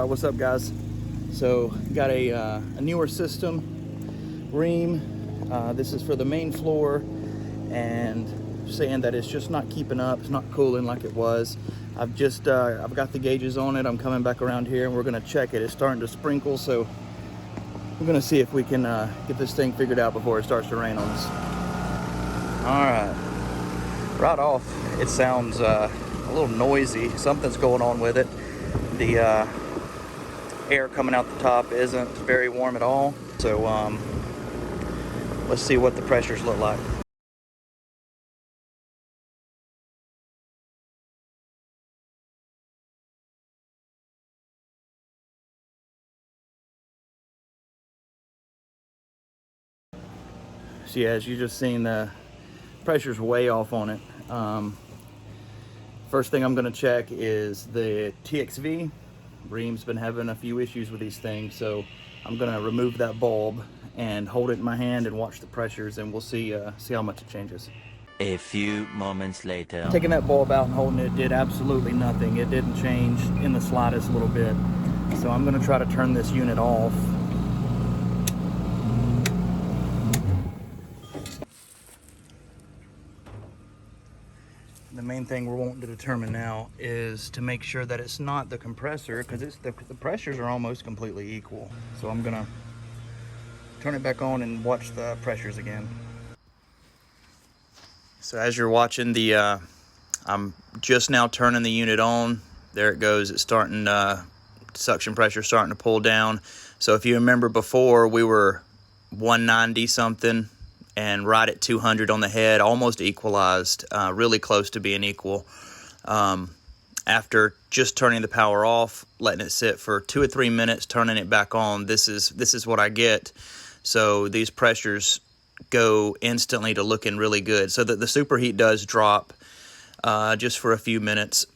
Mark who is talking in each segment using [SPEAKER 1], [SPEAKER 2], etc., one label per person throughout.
[SPEAKER 1] What's up, guys? So got a newer system, Ream. This is for the main floor, and saying that it's just not keeping up. It's not cooling like it was. I've got the gauges on it. I'm coming back around here and we're gonna check it. It's starting to sprinkle, so we're gonna see if we can get this thing figured out before it starts to rain on us. All right, right off, it sounds a little noisy. Something's going on with it. The air coming out the top isn't very warm at all. So let's see what the pressures look like. So yeah, as you just seen, the pressure's way off on it. First thing I'm gonna check is the TXV. Ream's been having a few issues with these things, so I'm gonna remove that bulb and hold it in my hand and watch the pressures, and we'll see how much it changes.
[SPEAKER 2] A few moments later.
[SPEAKER 1] Taking that bulb out and holding it did absolutely nothing. It didn't change in the slightest little bit. So I'm gonna try to turn this unit off. The main thing we're wanting to determine now is to make sure that it's not the compressor, because the pressures are almost completely equal. So I'm gonna turn it back on and watch the pressures again. So as you're watching I'm just now turning the unit on. There it goes. It's starting, suction pressure starting to pull down. So if you remember before, we were 190 something and right at 200 on the head, almost equalized, really close to being equal. After just turning the power off, letting it sit for 2 or 3 minutes, turning it back on, this is what I get. So these pressures go instantly to looking really good. So that the superheat does drop just for a few minutes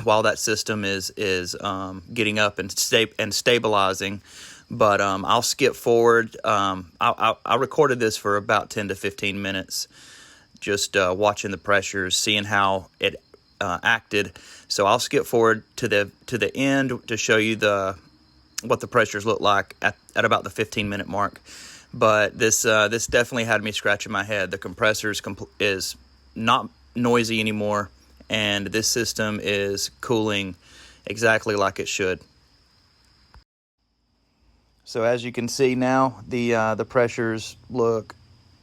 [SPEAKER 1] while that system is getting up and stabilizing. But I'll skip forward. I recorded this for about 10 to 15 minutes, just watching the pressures, seeing how it acted. So I'll skip forward to the end to show you what the pressures look like at about the 15-minute mark. But this definitely had me scratching my head. The compressor is not noisy anymore, and this system is cooling exactly like it should. So as you can see now, the pressures look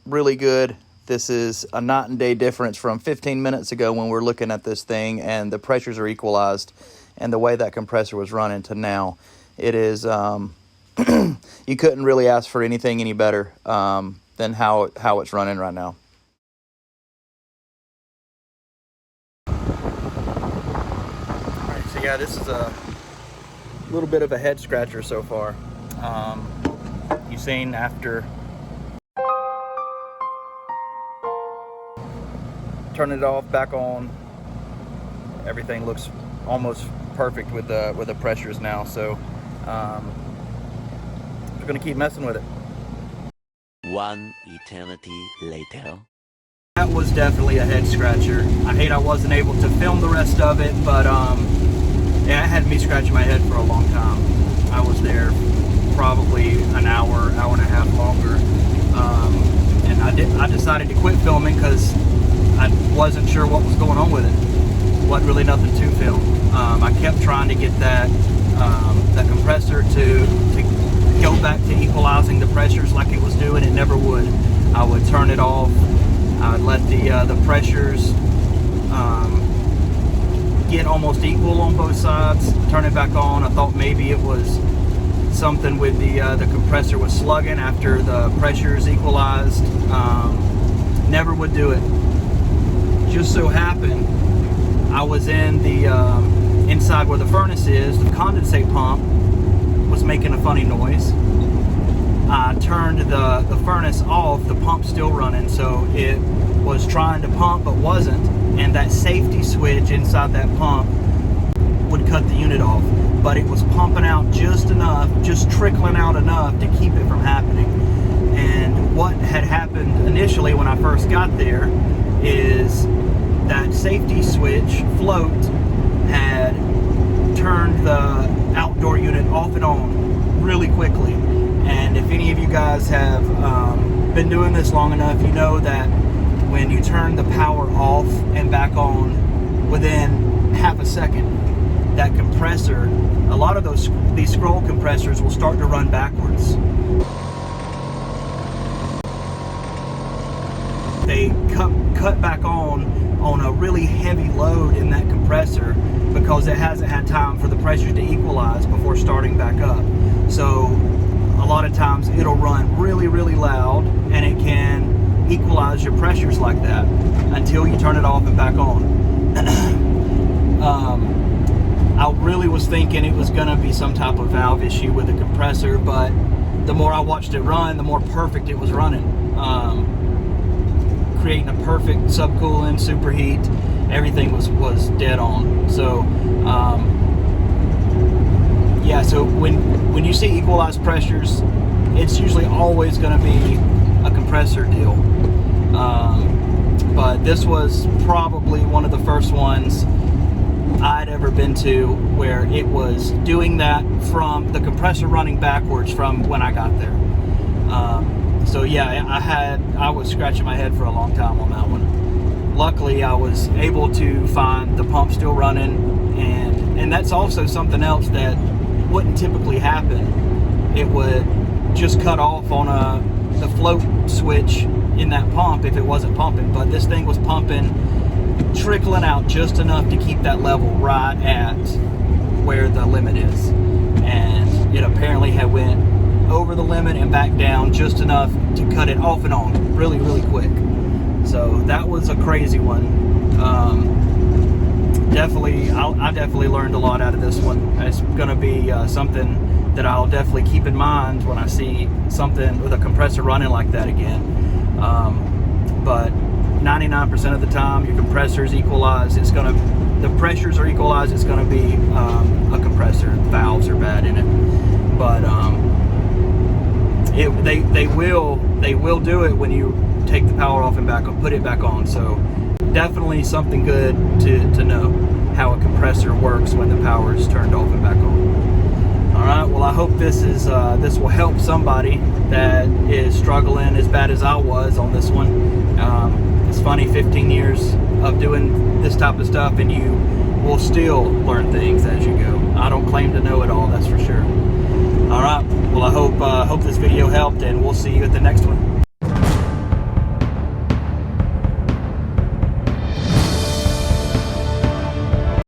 [SPEAKER 1] really good. This is a night and day difference from 15 minutes ago when we're looking at this thing, and the pressures are equalized, and the way that compressor was running to now, it is you couldn't really ask for anything any better than how it's running right now. All right, so yeah, this is a little bit of a head scratcher so far. You've seen after turning it off, back on, everything looks almost perfect with the pressures now. So we're gonna keep messing with it.
[SPEAKER 2] One eternity later.
[SPEAKER 1] That was definitely a head scratcher. I hate I wasn't able to film the rest of it, but yeah, it had me scratching my head for a long time. I was there probably an hour and a half longer, and I decided to quit filming because I wasn't sure what was going on with it. Wasn't really nothing to film. I kept trying to get that compressor to go back to equalizing the pressures like it was doing. It never would. I would turn it off. I would let the pressures get almost equal on both sides. Turn it back on. I thought maybe it was something with the compressor was slugging after the pressures equalized. Never would do it. Just so happened I was in the inside where the furnace is. The condensate pump was making a funny noise. I turned the furnace off, the pump's still running, so it was trying to pump but wasn't, and that safety switch inside that pump would cut the unit off, but it was pumping out just enough, just trickling out enough to keep it from happening. And what had happened initially when I first got there is that safety switch float had turned the out door unit off and on really quickly. And if any of you guys have been doing this long enough, you know that when you turn the power off and back on within half a second, that compressor, a lot of these scroll compressors will start to run backwards. They cut back on a really heavy load in that compressor because it hasn't had time for the pressures to equalize before starting back up. So a lot of times it'll run really, really loud, and it can equalize your pressures like that until you turn it off and back on. I really was thinking it was going to be some type of valve issue with the compressor, but the more I watched it run, the more perfect it was running. Creating a perfect subcooling, superheat, everything was dead on. So yeah, so when you see equalized pressures, it's usually always going to be a compressor deal. But this was probably one of the first ones I'd ever been to where it was doing that from the compressor running backwards from when I got there. So yeah, I was scratching my head for a long time on that one. Luckily, I was able to find the pump still running, and that's also something else that wouldn't typically happen. It would just cut off on the float switch in that pump if it wasn't pumping, but this thing was pumping, trickling out just enough to keep that level right at where the limit is, and it apparently had went over the limit and back down just enough to cut it off and on really, really quick. So that was a crazy one. I definitely learned a lot out of this one. It's going to be something that I'll definitely keep in mind when I see something with a compressor running like that again. But 99% of the time, your compressor's equalized. The pressures are equalized. It's going to be a compressor. Valves are bad in it, but they will do it when you take the power off and put it back on. So definitely something good to know how a compressor works when the power is turned off and back on. All right, well, I hope this will help somebody that is struggling as bad as I was on this one. It's funny, 15 years of doing this type of stuff, and you will still learn things as you go. I don't claim to know it all, that's for sure. All right, well, I hope this video helped, and we'll see you at the next one.